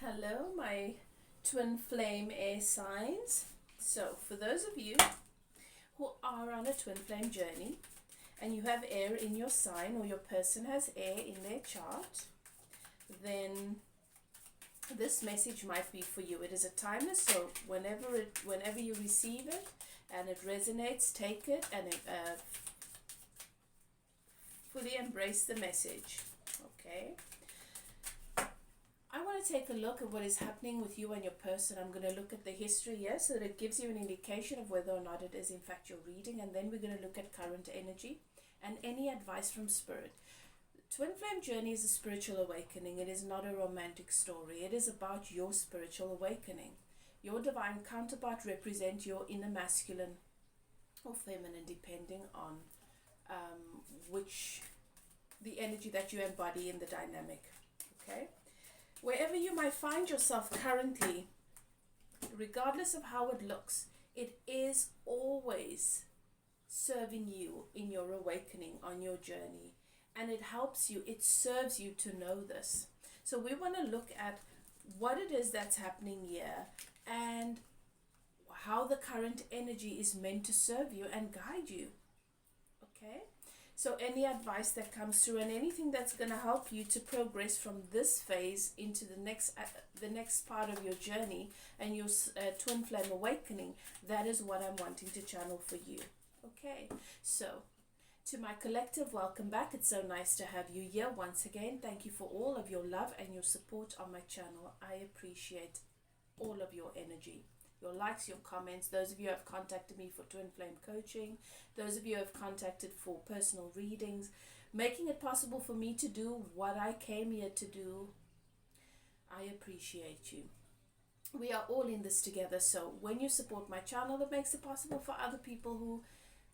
Hello, my twin flame air signs. So, for those of you who are on a twin flame journey and you have air in your sign, or your person has air in their chart, then this message might be for you. It is a timeless, so whenever you receive it and it resonates, take it and fully embrace the message. Okay. I want to take a look at what is happening with you and your person. I'm going to look at the history here so that it gives you an indication of whether or not it is in fact your reading, and then we're going to look at current energy and any advice from spirit. The twin flame journey is a spiritual awakening. It is not a romantic story. It is about your spiritual awakening. Your divine counterpart represents your inner masculine or feminine, depending on which the energy that you embody in the dynamic. Okay. Wherever you might find yourself currently, regardless of how it looks, it is always serving you in your awakening on your journey. And it helps you, it serves you to know this. So we want to look at what it is that's happening here and how the current energy is meant to serve you and guide you. Okay? So any advice that comes through and anything that's going to help you to progress from this phase into the next part of your journey and your twin flame awakening, that is what I'm wanting to channel for you. Okay, so to my collective, welcome back. It's so nice to have you here once again. Thank you for all of your love and your support on my channel. I appreciate all of your energy. Your likes, your comments, those of you who have contacted me for twin flame coaching, those of you who have contacted for personal readings, making it possible for me to do what I came here to do. I appreciate you. We are all in this together, so when you support my channel, it makes it possible for other people who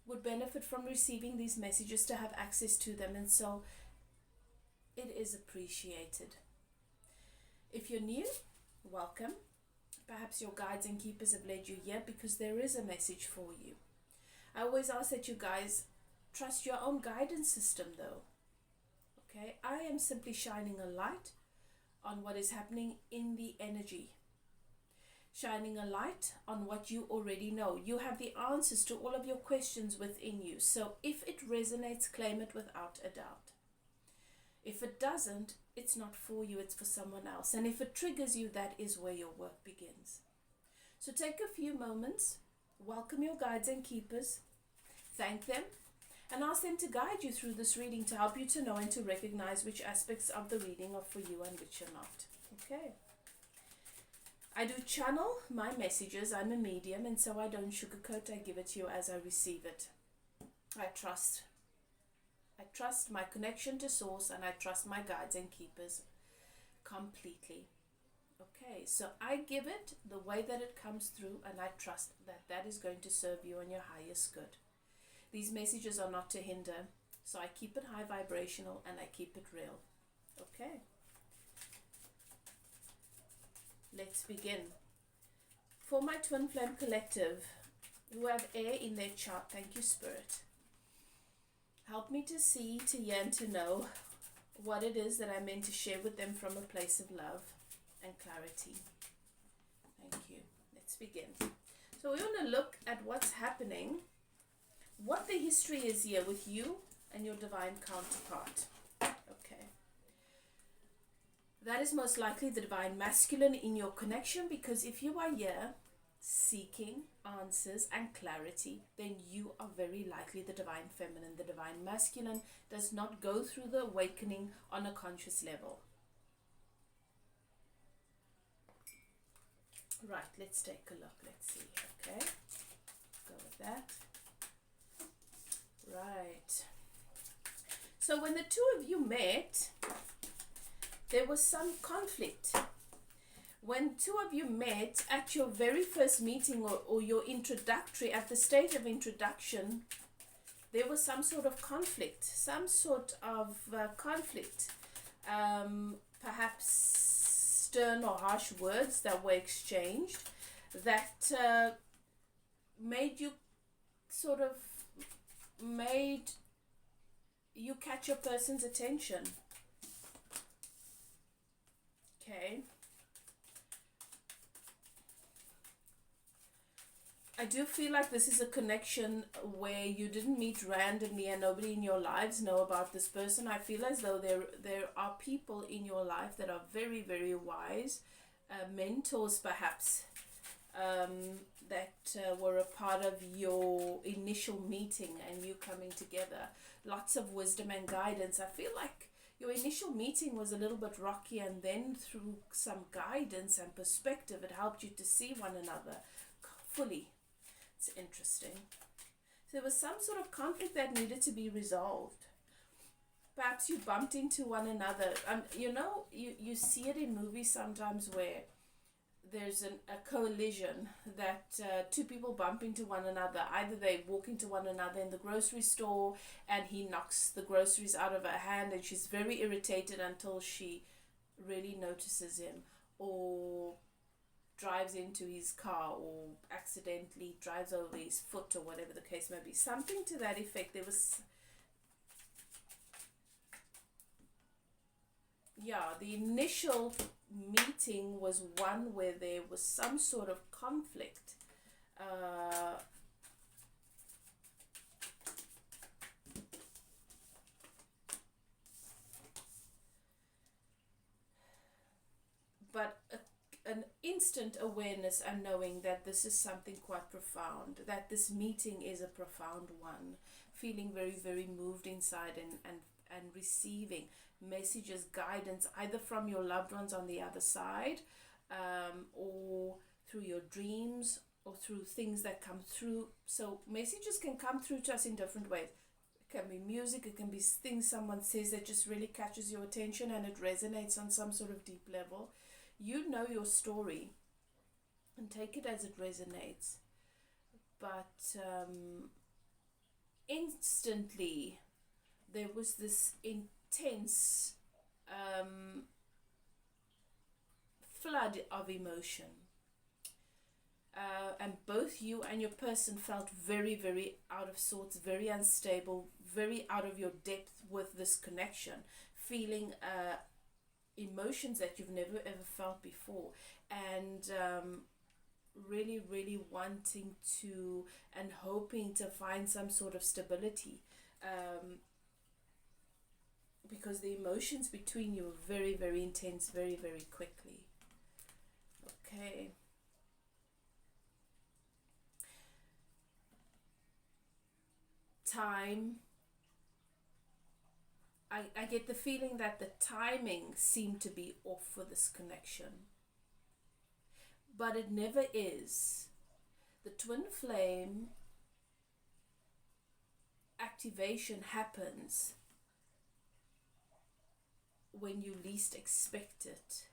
would benefit from receiving these messages to have access to them, and so it is appreciated. If you're new, welcome. Perhaps your guides and keepers have led you here because there is a message for you. I always ask that you guys trust your own guidance system though. Okay, I am simply shining a light on what is happening in the energy. Shining a light on what you already know. You have the answers to all of your questions within you. So if it resonates, claim it without a doubt. If it doesn't, it's not for you, it's for someone else. And if it triggers you, that is where your work begins. So take a few moments, welcome your guides and keepers, thank them, and ask them to guide you through this reading to help you to know and to recognize which aspects of the reading are for you and which are not. Okay. I do channel my messages. I'm a medium, and so I don't sugarcoat. I give it to you as I receive it. I trust my connection to source, and I trust my guides and keepers completely. Okay, so I give it the way that it comes through, and I trust that that is going to serve you and your highest good. These messages are not to hinder, so I keep it high vibrational and I keep it real. Okay. Let's begin. For my twin flame collective who have air in their chart, thank you, Spirit. Help me to see, to hear, and to know what it is that I'm meant to share with them from a place of love and clarity. Thank you. Let's begin. So we want to look at what's happening, what the history is here with you and your divine counterpart. Okay. That is most likely the divine masculine in your connection, because if you are here seeking answers and clarity, then you are very likely the divine feminine. The divine masculine does not go through the awakening on a conscious level. Right, let's take a look. Let's see. Okay, go with that. Right. So when the two of you met, there was some conflict. When two of you met at your very first meeting, or your introductory, at the stage of introduction, there was some sort of conflict, perhaps stern or harsh words that were exchanged that made you catch your person's attention. Okay. I do feel like this is a connection where you didn't meet randomly and nobody in your lives know about this person. I feel as though there are people in your life that are very, very wise, mentors perhaps, that were a part of your initial meeting and you coming together. Lots of wisdom and guidance. I feel like your initial meeting was a little bit rocky, and then through some guidance and perspective, it helped you to see one another fully. It's interesting. So there was some sort of conflict that needed to be resolved. Perhaps you bumped into one another. You see it in movies sometimes where there's a collision that two people bump into one another. Either they walk into one another in the grocery store and he knocks the groceries out of her hand and she's very irritated until she really notices him, or drives into his car, or accidentally drives over his foot, or whatever the case may be. Something to that effect. There was, the initial meeting was one where there was some sort of conflict. But an instant awareness and knowing that this is something quite profound, that this meeting is a profound one, feeling very, very moved inside, and receiving messages, guidance, either from your loved ones on the other side, or through your dreams, or through things that come through. So messages can come through to us in different ways. It can be music, it can be things someone says that just really catches your attention and it resonates on some sort of deep level. You know your story and take it as it resonates. But instantly there was this intense flood of emotion. And both you and your person felt very, very out of sorts, very unstable, very out of your depth with this connection, feeling emotions that you've never ever felt before, and really, really wanting to and hoping to find some sort of stability, because the emotions between you were very, very intense, very, very quickly. Okay. Time. I get the feeling that the timing seemed to be off for this connection. But it never is. The twin flame activation happens when you least expect it,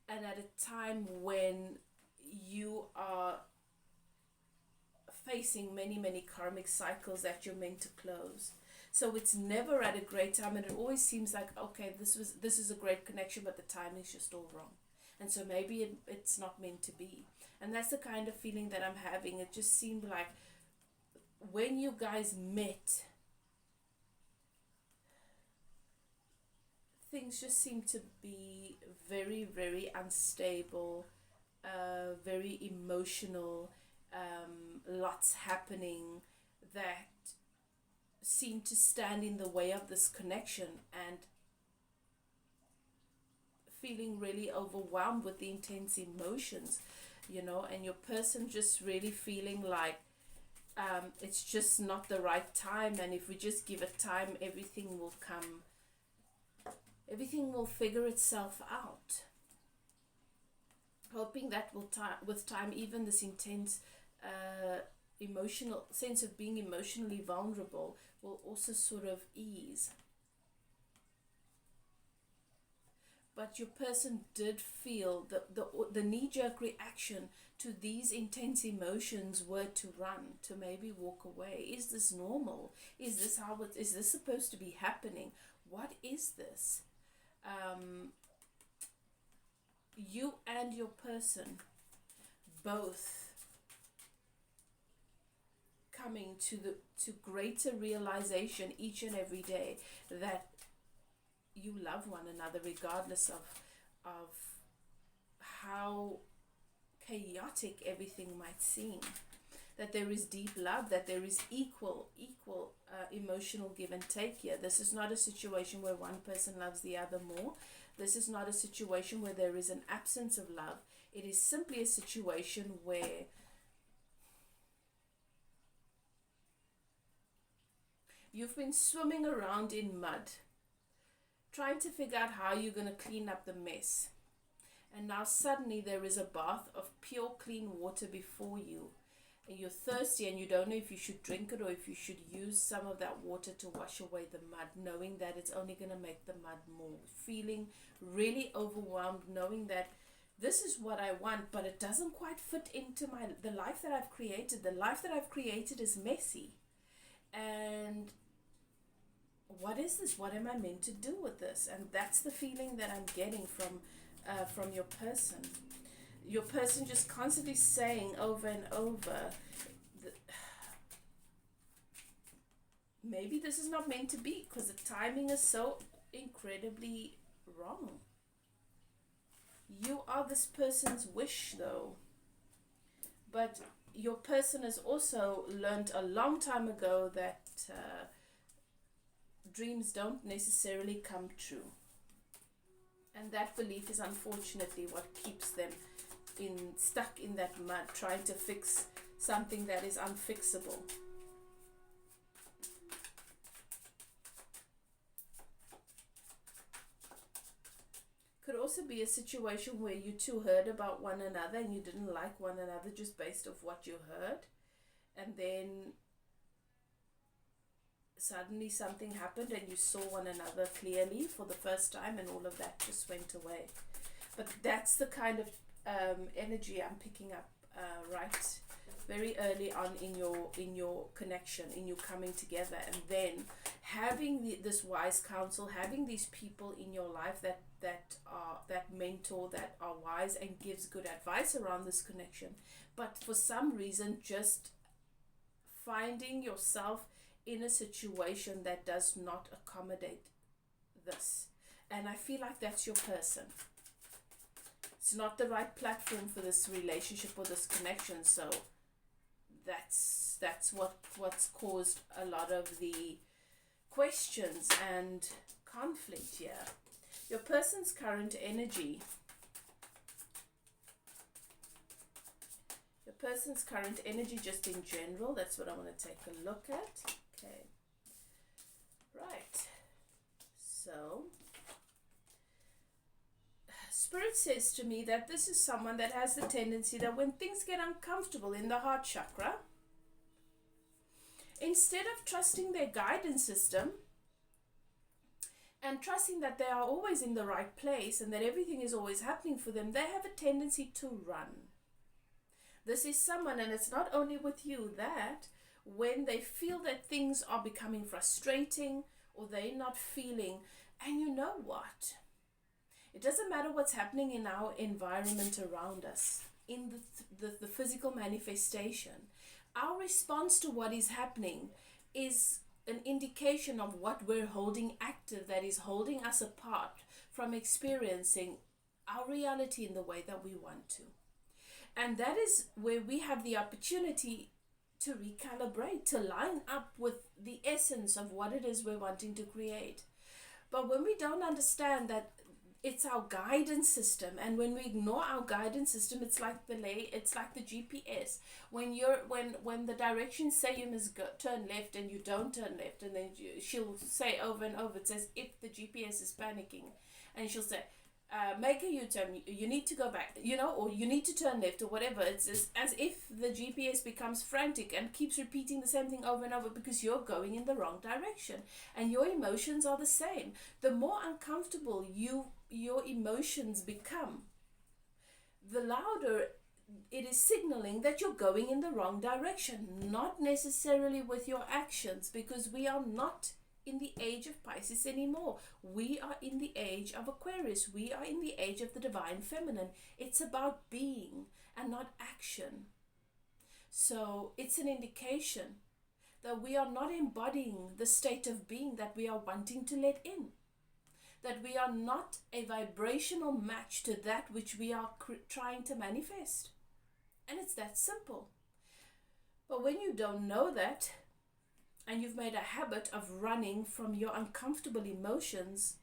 and at a time when you are facing many, many karmic cycles that you're meant to close. So it's never at a great time, and it always seems like, okay, this is a great connection, but the timing's just all wrong, and so maybe it's not meant to be. And that's the kind of feeling that I'm having. It just seemed like when you guys met, things just seem to be very, very unstable, very emotional, lots happening that seem to stand in the way of this connection, and feeling really overwhelmed with the intense emotions, and your person just really feeling like it's just not the right time, and if we just give it time, everything will figure itself out. Hoping that with time, even this intense emotional sense of being emotionally vulnerable will also sort of ease. But your person did feel the knee-jerk reaction to these intense emotions were to run, to maybe walk away. Is this normal? Is this supposed to be happening? What is this? You and your person both coming to greater realization each and every day that you love one another, regardless of how chaotic everything might seem. that there is deep love, that there is equal emotional give and take here. This is not a situation where one person loves the other more. This is not a situation where there is an absence of love. It is simply a situation where you've been swimming around in mud, trying to figure out how you're going to clean up the mess. And now suddenly there is a bath of pure clean water before you. And you're thirsty and you don't know if you should drink it or if you should use some of that water to wash away the mud, knowing that it's only going to make the mud more. Feeling really overwhelmed, knowing that this is what I want, but it doesn't quite fit into the life that I've created. The life that I've created is messy. And what is this? What am I meant to do with this? And that's the feeling that I'm getting from your person. Your person just constantly saying over and over, maybe this is not meant to be, because the timing is so incredibly wrong. You are this person's wish, though. But your person has also learned a long time ago that dreams don't necessarily come true. And that belief is unfortunately what keeps them stuck in that mud, trying to fix something that is unfixable. Could also be a situation where you two heard about one another and you didn't like one another just based off what you heard, and then suddenly something happened and you saw one another clearly for the first time, and all of that just went away. But that's the kind of energy I'm picking up right very early on in your connection, in you coming together, and then having this wise counsel, having these people in your life that mentor, that are wise and gives good advice around this connection. But for some reason, just finding yourself in a situation that does not accommodate this. And I feel like that's your person. It's not the right platform for this relationship or this connection. So that's what's caused a lot of the questions and conflict here. Your person's current energy. Your person's current energy just in general. That's what I want to take a look at. Okay. Right. So, Spirit says to me that this is someone that has the tendency that when things get uncomfortable in the heart chakra, instead of trusting their guidance system and trusting that they are always in the right place and that everything is always happening for them, they have a tendency to run. This is someone, and it's not only with you, that when they feel that things are becoming frustrating or they're not feeling, and you know what? It doesn't matter what's happening in our environment around us, in the physical manifestation. Our response to what is happening is an indication of what we're holding active, that is holding us apart from experiencing our reality in the way that we want to. And that is where we have the opportunity to recalibrate, to line up with the essence of what it is we're wanting to create. But when we don't understand that it's our guidance system, and when we ignore our guidance system, it's like the GPS. When the directions say you must turn left and you don't turn left, and then she'll say over and over, it says if the GPS is panicking, and she'll say, make a U-turn, you need to go back, or you need to turn left, or whatever. It's as if the GPS becomes frantic and keeps repeating the same thing over and over because you're going in the wrong direction. And your emotions are the same. The more uncomfortable your emotions become, the louder it is signaling that you're going in the wrong direction, not necessarily with your actions, because we are not in the age of Pisces anymore. We are in the age of Aquarius. We are in the age of the divine feminine. It's about being and not action. So it's an indication that we are not embodying the state of being that we are wanting to let in. That we are not a vibrational match to that which we are trying to manifest. And it's that simple. But when you don't know that, and you've made a habit of running from your uncomfortable emotions,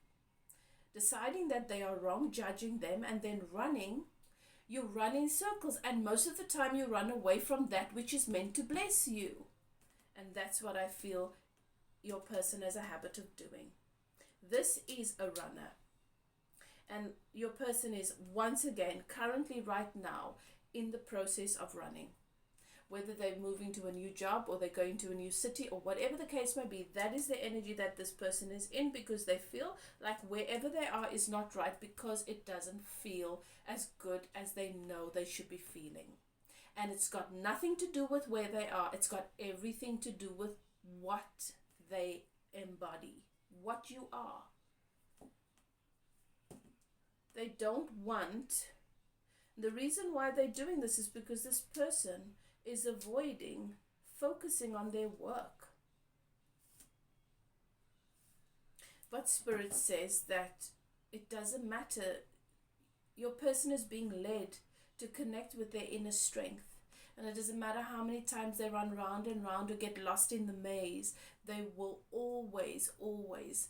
deciding that they are wrong, judging them, and then running, you run in circles. And most of the time you run away from that which is meant to bless you. And that's what I feel your person has a habit of doing. This is a runner. And your person is, once again, currently right now, in the process of running. Whether they're moving to a new job or they're going to a new city or whatever the case may be, that is the energy that this person is in, because they feel like wherever they are is not right, because it doesn't feel as good as they know they should be feeling. And it's got nothing to do with where they are. It's got everything to do with what they embody, what you are. They don't want, the reason why they're doing this is because this person is avoiding focusing on their work. But Spirit says that it doesn't matter. Your person is being led to connect with their inner strength. And it doesn't matter how many times they run round and round or get lost in the maze, they will always, always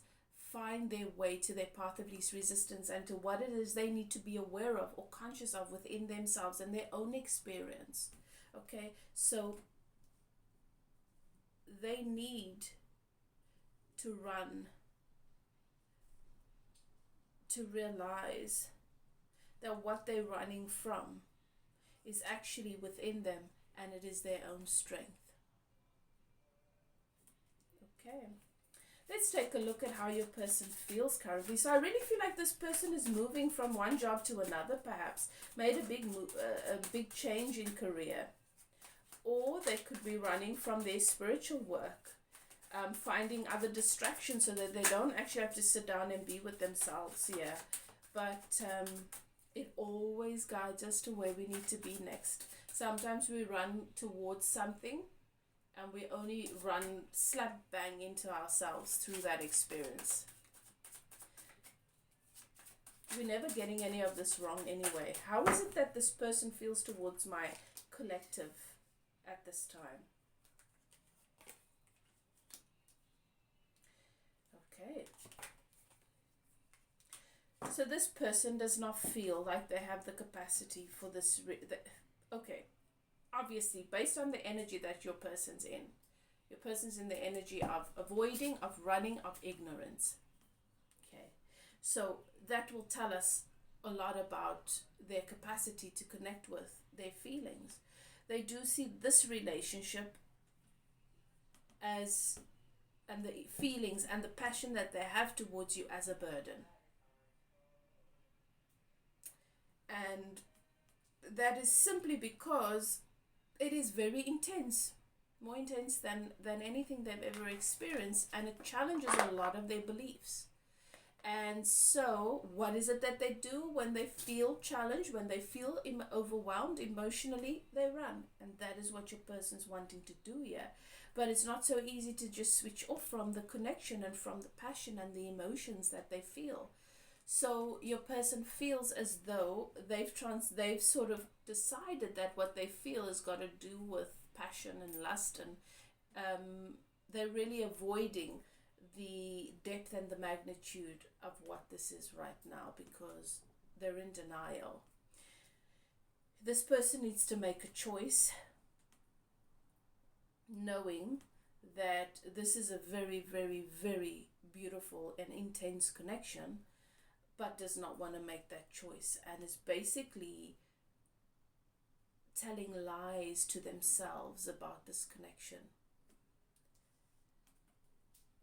find their way to their path of least resistance and to what it is they need to be aware of or conscious of within themselves and their own experience. Okay, so they need to run to realize that what they're running from is actually within them, and it is their own strength. Okay, let's take a look at how your person feels currently. So I really feel like this person is moving from one job to another, perhaps made a big move, a big change in career, or they could be running from their spiritual work, finding other distractions so that they don't actually have to sit down and be with themselves. Yeah, but it always guides us to where we need to be next. Sometimes we run towards something and we only run slap bang into ourselves through that experience. We're never getting any of this wrong anyway. How is it that this person feels towards my collective at this time? Okay. So this person does not feel like they have the capacity for this. Okay, obviously, based on the energy that your person's in the energy of avoiding, of running, of ignorance. Okay, so that will tell us a lot about their capacity to connect with their feelings. They do see this relationship as, and the feelings and the passion that they have towards you, as a burden. And that is simply because it is very intense, more intense than anything they've ever experienced, and it challenges a lot of their beliefs. And so what is it that they do when they feel challenged, when they feel overwhelmed emotionally? They run. And that is what your person's wanting to do here. But it's not so easy to just switch off from the connection and from the passion and the emotions that they feel. So your person feels as though they've sort of decided that what they feel has got to do with passion and lust, and they're really avoiding the depth and the magnitude of what this is right now because they're in denial. This person needs to make a choice, knowing that this is a very, very, very beautiful and intense connection, but does not want to make that choice and is basically telling lies to themselves about this connection.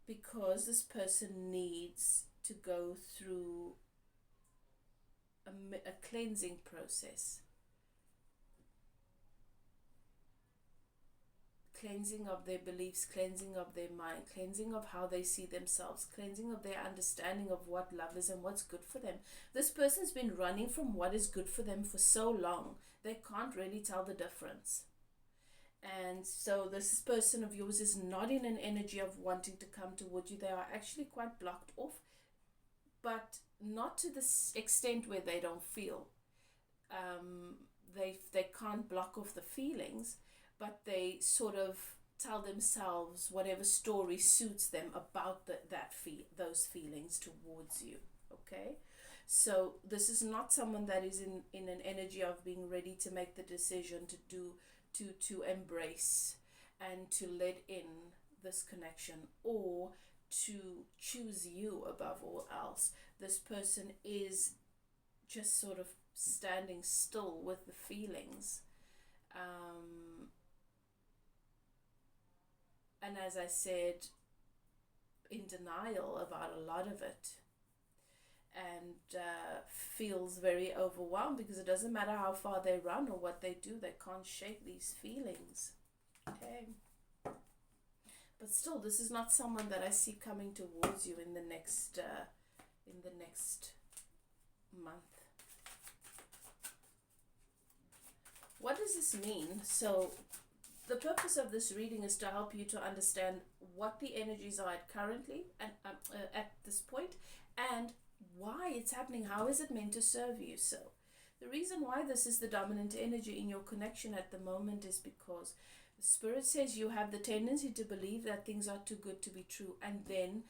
Because this person needs to go through a cleansing process. Cleansing of their beliefs, cleansing of their mind, cleansing of how they see themselves, cleansing of their understanding of what love is and what's good for them. This person's been running from what is good for them for so long, they can't really tell the difference. And so this person of yours is not in an energy of wanting to come towards you. They are actually quite blocked off, but not to this extent where they don't feel. They can't block off the feelings, but they sort of tell themselves whatever story suits them about those feelings towards you. Okay, so this is not someone that is in an energy of being ready to make the decision to embrace and to let in this connection, or to choose you above all else. This person is just sort of standing still with the feelings. And as I said, in denial about a lot of it, and feels very overwhelmed because it doesn't matter how far they run or what they do, they can't shake these feelings. Okay. But still, this is not someone that I see coming towards you in the next month. What does this mean? So the purpose of this reading is to help you to understand what the energies are at currently and at this point, and why it's happening. How is it meant to serve you? So the reason why this is the dominant energy in your connection at the moment is because the Spirit says you have the tendency to believe that things are too good to be true, and then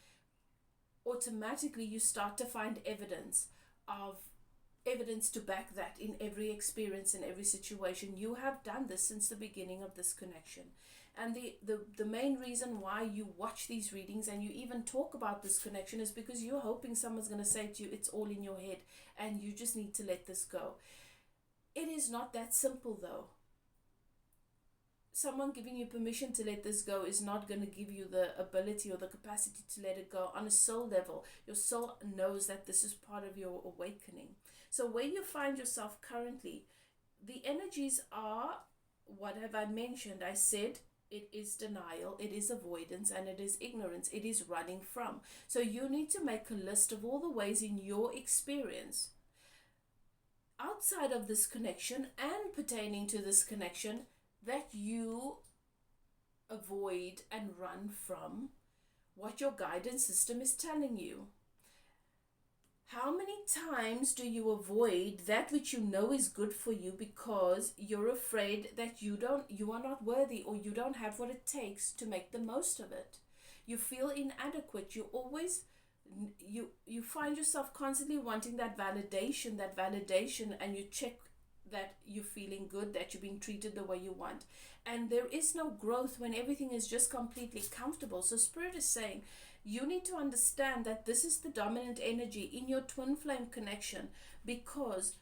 automatically you start to find evidence to back that in every experience, in every situation. You have done this since the beginning of this connection. And the main reason why you watch these readings and you even talk about this connection is because you're hoping someone's going to say to you, it's all in your head and you just need to let this go. It is not that simple though. Someone giving you permission to let this go is not going to give you the ability or the capacity to let it go on a soul level. Your soul knows that this is part of your awakening. So where you find yourself currently, the energies are, what have I mentioned? I said it is denial, it is avoidance, and it is ignorance. It is running from. So you need to make a list of all the ways in your experience, outside of this connection and pertaining to this connection, that you avoid and run from what your guidance system is telling you. How many times do you avoid that which you know is good for you because you're afraid that you are not worthy, or you don't have what it takes to make the most of it? You feel inadequate. You find yourself constantly wanting that validation, and you check that you're feeling good, that you're being treated the way you want. And there is no growth when everything is just completely comfortable. So Spirit is saying, you need to understand that this is the dominant energy in your twin flame connection, because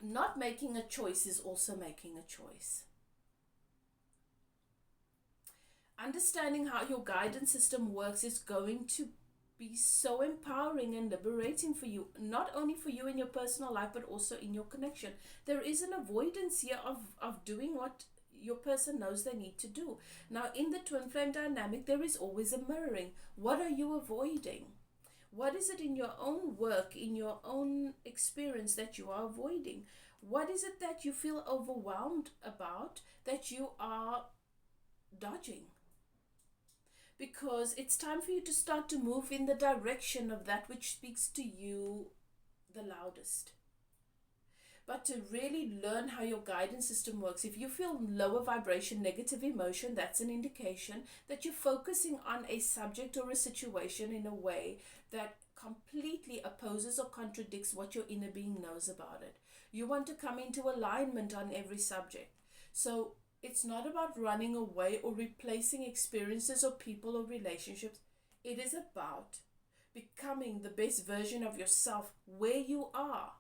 not making a choice is also making a choice. Understanding how your guidance system works is going to be so empowering and liberating for you, not only for you in your personal life, but also in your connection. There is an avoidance here of doing what your person knows they need to do. Now, in the twin flame dynamic, there is always a mirroring. What are you avoiding? What is it in your own work, in your own experience, that you are avoiding? What is it that you feel overwhelmed about, that you are dodging? Because it's time for you to start to move in the direction of that which speaks to you the loudest. But to really learn how your guidance system works, if you feel lower vibration, negative emotion, that's an indication that you're focusing on a subject or a situation in a way that completely opposes or contradicts what your inner being knows about it. You want to come into alignment on every subject. So it's not about running away or replacing experiences or people or relationships. It is about becoming the best version of yourself where you are,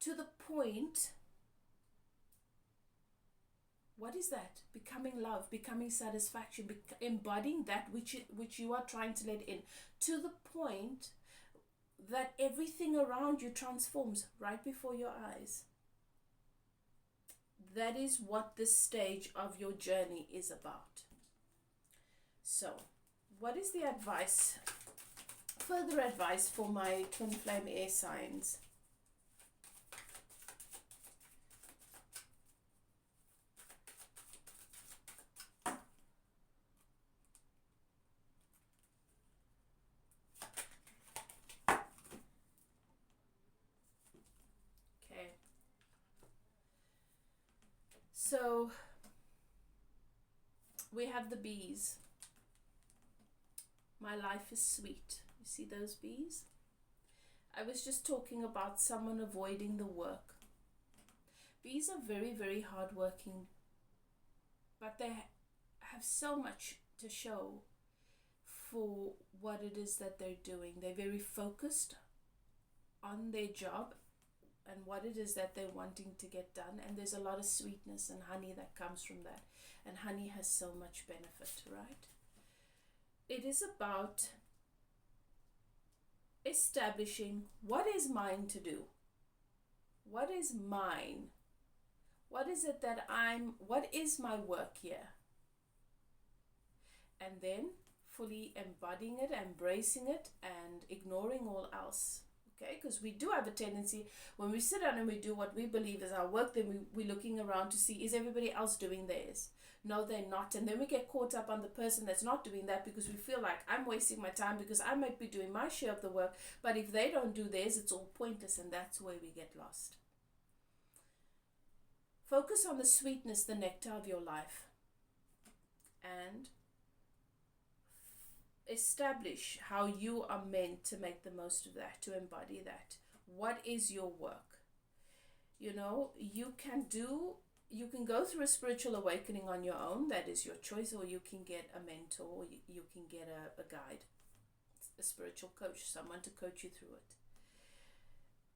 to the point. What is that? Becoming love, becoming satisfaction, embodying that which you are trying to let in, to the point that everything around you transforms right before your eyes. That is what this stage of your journey is about. So, what is the advice, further advice for my twin flame air signs? So we have the bees. My life is sweet. You see those bees? I was just talking about someone avoiding the work. Bees are very, very hardworking, but they have so much to show for what it is that they're doing. They're very focused on their job and what it is that they're wanting to get done, and there's a lot of sweetness and honey that comes from that, and honey has so much benefit, right? It is about establishing what is mine to do. What is mine? What is it that what is my work here? And then fully embodying it, embracing it, and ignoring all else. Okay, because we do have a tendency when we sit down and we do what we believe is our work, then we're looking around to see, is everybody else doing theirs? No, they're not. And then we get caught up on the person that's not doing that because we feel like I'm wasting my time because I might be doing my share of the work, but if they don't do theirs, it's all pointless, and that's where we get lost. Focus on the sweetness, the nectar of your life, and establish how you are meant to make the most of that, to embody that. What is your work? You know, you can go through a spiritual awakening on your own. That is your choice. Or you can get a mentor, you can get a guide, a spiritual coach, someone to coach you through it.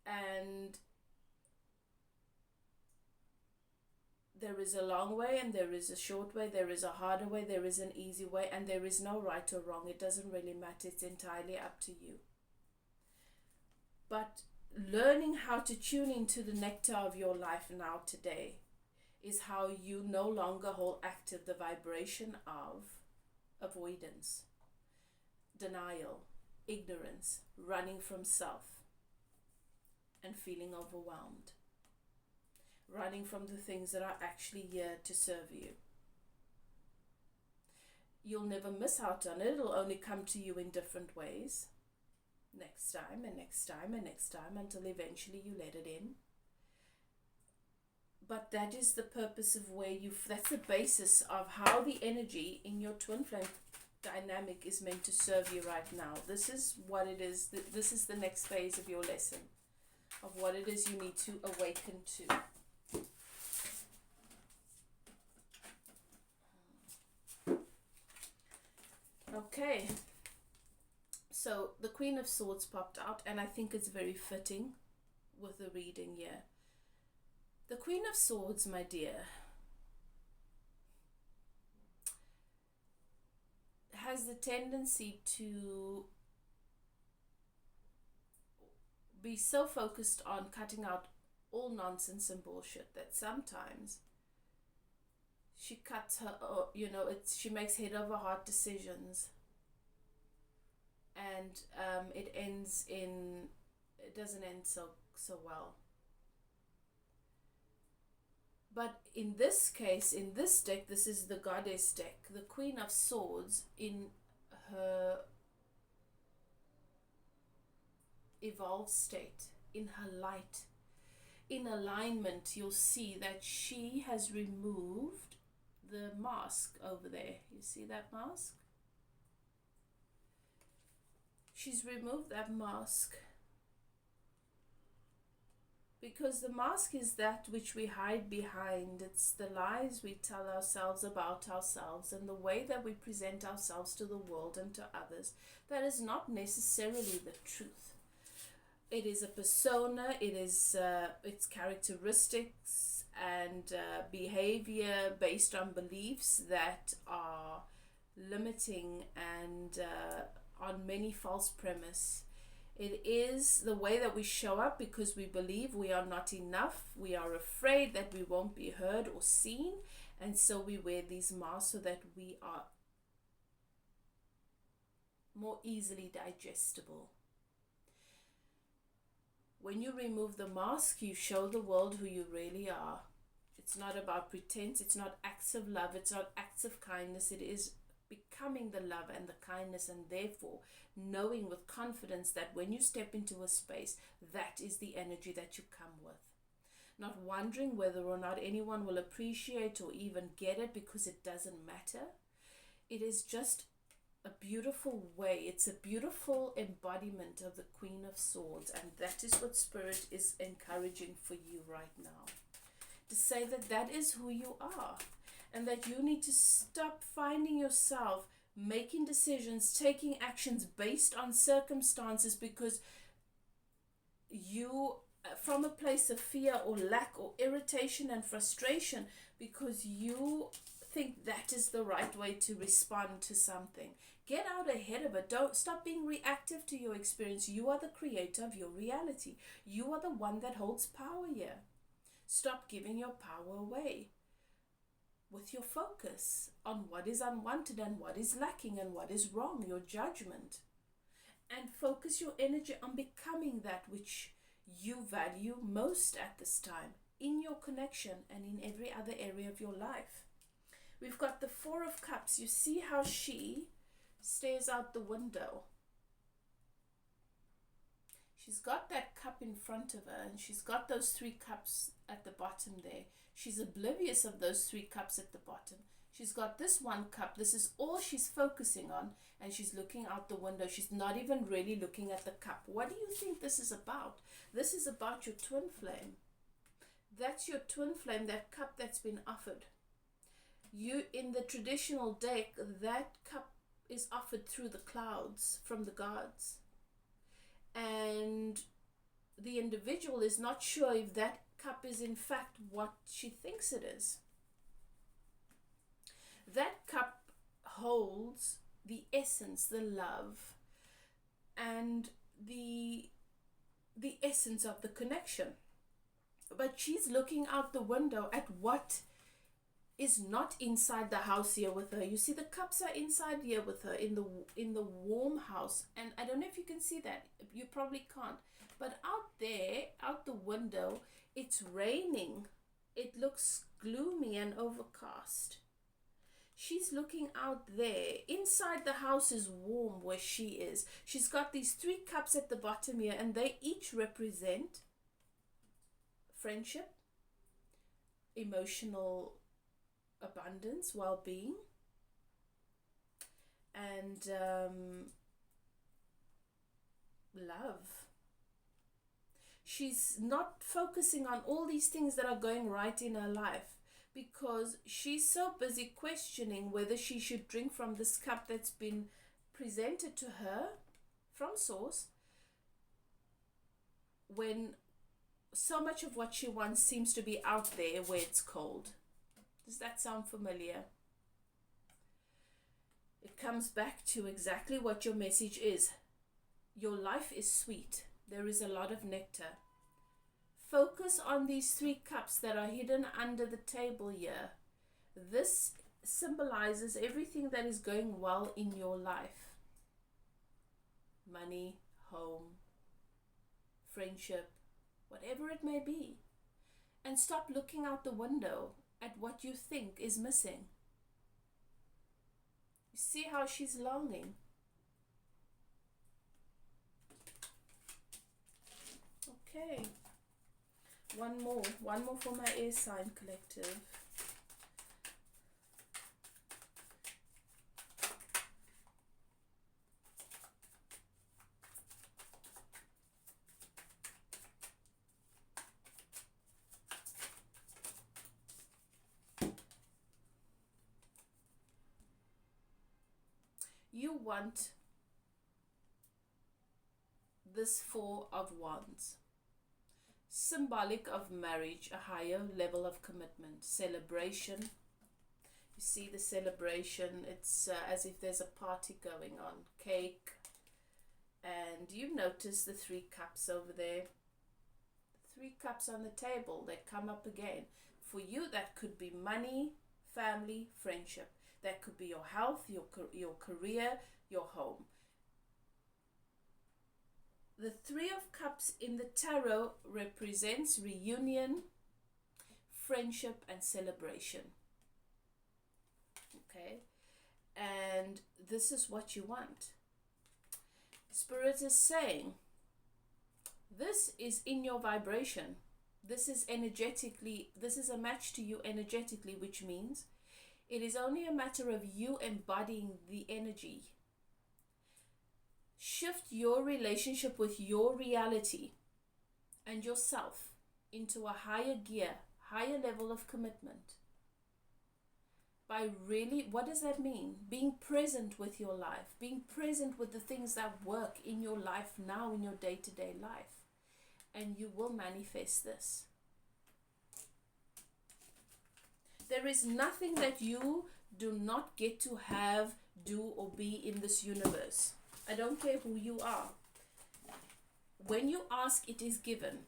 And there is a long way and there is a short way, there is a harder way, there is an easy way, and there is no right or wrong. It doesn't really matter. It's entirely up to you. But learning how to tune into the nectar of your life now today is how you no longer hold active the vibration of avoidance, denial, ignorance, running from self, and feeling overwhelmed. Running from the things that are actually here to serve you. You'll never miss out on it. It'll only come to you in different ways. Next time and next time and next time, until eventually you let it in. But that is the purpose of that's the basis of how the energy in your twin flame dynamic is meant to serve you right now. This is what it is. This is the next phase of your lesson, of what it is you need to awaken to. Okay, so the Queen of Swords popped out, and I think it's very fitting with the reading here. The Queen of Swords, my dear, has the tendency to be so focused on cutting out all nonsense and bullshit that sometimes she cuts her, she makes head over heart decisions, and it doesn't end so well. But in this case, in this deck, this is the Goddess deck, the Queen of Swords, in her evolved state, in her light, in alignment, you'll see that she has removed the mask over there. You see that mask? She's removed that mask because the mask is that which we hide behind. It's the lies we tell ourselves about ourselves and the way that we present ourselves to the world and to others. That is not necessarily the truth. It is a persona, it is its characteristics and behavior based on beliefs that are limiting and on many false premise. It is the way that we show up because we believe we are not enough. We are afraid that we won't be heard or seen, and so we wear these masks so that we are more easily digestible. When you remove the mask, you show the world who you really are. It's not about pretense. It's not acts of love. It's not acts of kindness. It is becoming the love and the kindness, and therefore knowing with confidence that when you step into a space, that is the energy that you come with. not wondering whether or not anyone will appreciate or even get it, because it doesn't matter. It is just a beautiful way. It's a beautiful embodiment of the Queen of Swords, and that is what Spirit is encouraging for you right now. To say that that is who you are, and that you need to stop finding yourself making decisions, taking actions based on circumstances because you, from a place of fear or lack or irritation and frustration, because you think that is the right way to respond to something. Get out ahead of it. Don't stop being reactive to your experience. You are the creator of your reality. You are the one that holds power here. Stop giving your power away with your focus on what is unwanted and what is lacking and what is wrong, your judgment. And focus your energy on becoming that which you value most at this time, in your connection and in every other area of your life. We've got the Four of Cups. You see how she stares out the window. She's got that cup in front of her, and she's got those 3 cups at the bottom there. She's oblivious of those 3 cups at the bottom. She's got this 1 cup. This is all she's focusing on, and she's looking out the window. She's not even really looking at the cup. What do you think this is about? This is about your twin flame. That's your twin flame, that cup that's been offered. You, in the traditional deck, that cup is offered through the clouds from the gods. And the individual is not sure if that cup is in fact what she thinks it is. That cup holds the essence, the love, and the essence of the connection. But she's looking out the window at what is not inside the house here with her. You see, the cups are inside here with her in the warm house, and I don't know if you can see that. You probably can't. But out there, out the window, it's raining. It looks gloomy and overcast. She's looking out there. Inside the house is warm where she is. She's got these 3 cups at the bottom here, and they each represent friendship, emotional abundance, well-being, and love. She's not focusing on all these things that are going right in her life because she's so busy questioning whether she should drink from this cup that's been presented to her from source, when so much of what she wants seems to be out there where it's cold. Does that sound familiar? It comes back to exactly what your message is. Your life is sweet. There is a lot of nectar. Focus on these 3 cups that are hidden under the table here. This symbolizes everything that is going well in your life. Money, home, friendship, whatever it may be. And stop looking out the window at what you think is missing. You see how she's longing. Okay. One more for my air sign collective. You want this 4 of Wands, symbolic of marriage, a higher level of commitment, celebration. You see the celebration, it's as if there's a party going on, cake, and you notice the 3 cups over there, 3 cups on the table, they come up again. For you, that could be money, family, friendship. That could be your health, your career, your home. The 3 of Cups in the tarot represents reunion, friendship, and celebration. Okay? And this is what you want. Spirit is saying, this is in your vibration. This is energetically, this is a match to you energetically, which means it is only a matter of you embodying the energy. Shift your relationship with your reality and yourself into a higher gear, higher level of commitment. By really, what does that mean? Being present with your life, being present with the things that work in your life now, in your day-to-day life. And you will manifest this. There is nothing that you do not get to have, do, or be in this universe. I don't care who you are. When you ask, it is given.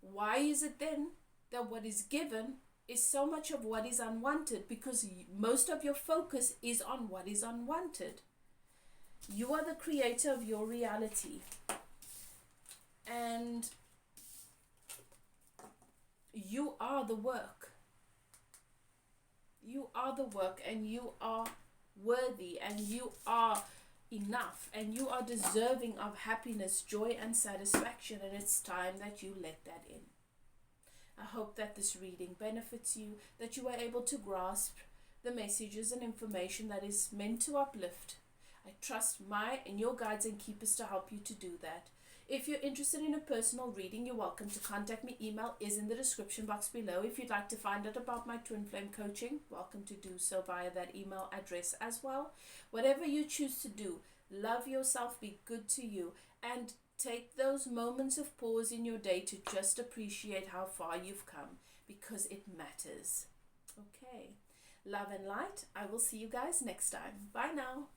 Why is it then that what is given is so much of what is unwanted? Because most of your focus is on what is unwanted. You are the creator of your reality. And you are the work. You are the work, and you are worthy, and you are enough, and you are deserving of happiness, joy, and satisfaction, and it's time that you let that in. I hope that this reading benefits you, that you are able to grasp the messages and information that is meant to uplift. I trust my and your guides and keepers to help you to do that. If you're interested in a personal reading, you're welcome to contact me. Email is in the description box below. If you'd like to find out about my twin flame coaching, welcome to do so via that email address as well. Whatever you choose to do, love yourself, be good to you, and take those moments of pause in your day to just appreciate how far you've come, because it matters. Okay. Love and light. I will see you guys next time. Bye now.